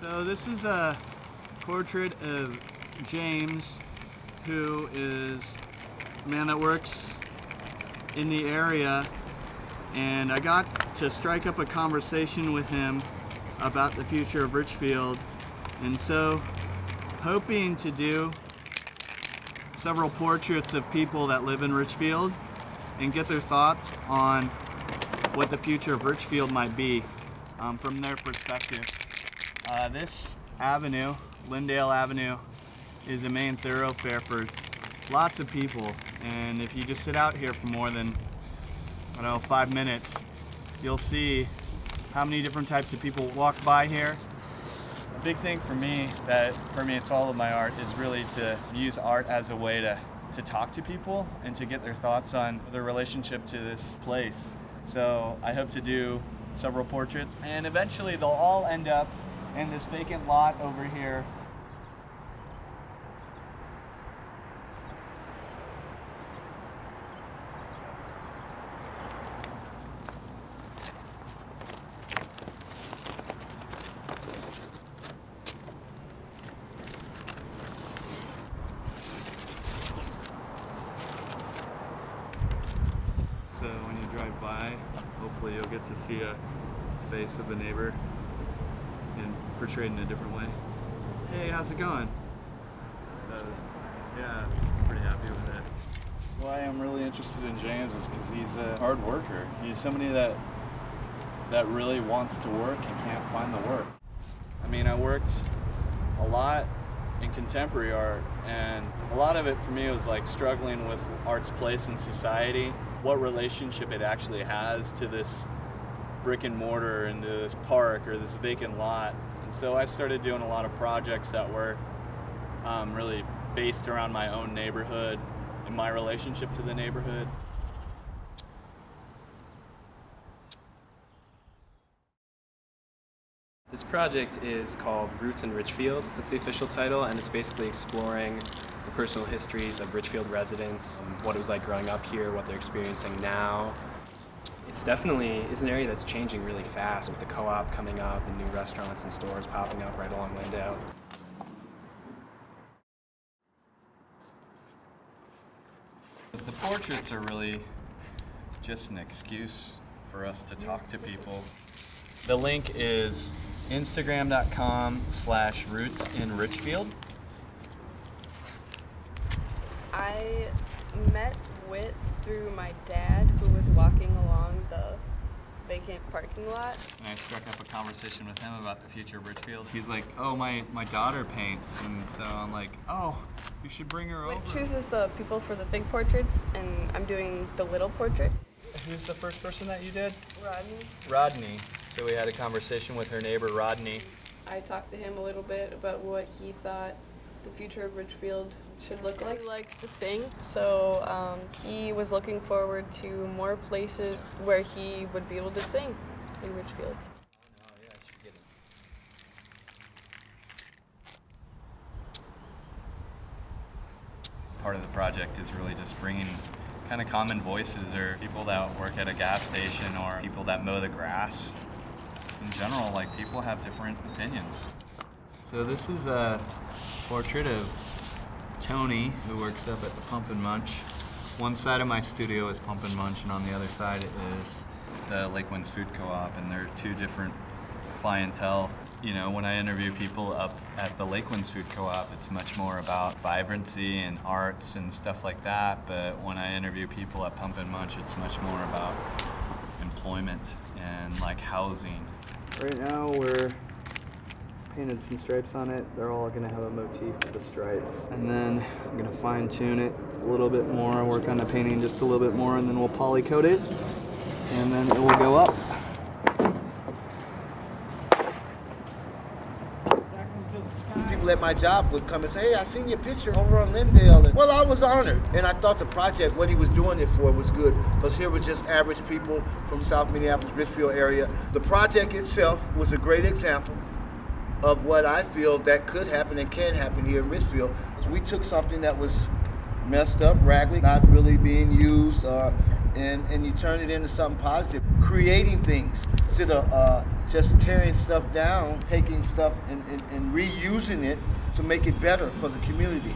So this is a portrait of James, who is a man that works in the area, and I got to strike up a conversation with him about the future of Richfield, and so hoping to do several portraits of people that live in Richfield and get their thoughts on what the future of Richfield might be from their perspective. This avenue, Lyndale Avenue, is a main thoroughfare for lots of people, and if you just sit out here for more than, 5 minutes, you'll see how many different types of people walk by here. A big thing for me that permeates all of my art is really to use art as a way to talk to people and to get their thoughts on their relationship to this place. So I hope to do several portraits, and eventually they'll all end up in this vacant lot over here. So when you drive by, hopefully you'll get to see a face of a neighbor and portrayed in a different way. Hey, how's it going? So, yeah, pretty happy with it. Why I'm really interested in James is because he's a hard worker. He's somebody that really wants to work and can't find the work. I mean, I worked a lot in contemporary art, and a lot of it for me was like struggling with art's place in society, what relationship it actually has to this brick and mortar and to this park or this vacant lot. And so I started doing a lot of projects that were really based around my own neighborhood and my relationship to the neighborhood. This project is called Roots in Richfield. That's the official title, and it's basically exploring the personal histories of Richfield residents, and what it was like growing up here, what they're experiencing now. It's definitely an area that's changing really fast with the co-op coming up and new restaurants and stores popping up right along Lyndale. The portraits are really just an excuse for us to talk to people. The link is instagram.com/rootsinrichfield. I met Witt through my dad, who was walking along the vacant parking lot. And I struck up a conversation with him about the future of Richfield. He's like, oh, my daughter paints, and so I'm like, oh, you should bring her Witt over. chooses the people for the big portraits, and I'm doing the little portraits. Who's the first person that you did? Rodney. So we had a conversation with her neighbor, Rodney. I talked to him a little bit about what he thought the future of Richfield should look like. He likes to sing, so he was looking forward to more places where he would be able to sing in Richfield. Oh, yeah, I should get it. Part of the project is really just bringing kind of common voices, or people that work at a gas station, or people that mow the grass. In general, like, people have different opinions. So this is a portrait of Tony, who works up at the Pump and Munch. One side of my studio is Pump and Munch, and on the other side is the Lake Winds Food Co-op, and they're two different clientele. You know, when I interview people up at the Lake Winds Food Co-op, it's much more about vibrancy and arts and stuff like that, but when I interview people at Pump and Munch, it's much more about employment and like housing. Right now we're painted some stripes on it. They're all gonna have a motif with the stripes. And then I'm gonna fine tune it a little bit more, work on the painting just a little bit more, and then we'll poly coat it, and then it will go up. People at my job would come and say, hey, I seen your picture over on Lyndale. And, well, I was honored. And I thought the project, what he was doing it for, was good. Because here were just average people from South Minneapolis, Richfield area. The project itself was a great example of what I feel that could happen and can happen here in Richfield. So we took something that was messed up, raggedy, not really being used, and you turn it into something positive, creating things instead of just tearing stuff down, taking stuff and reusing it to make it better for the community.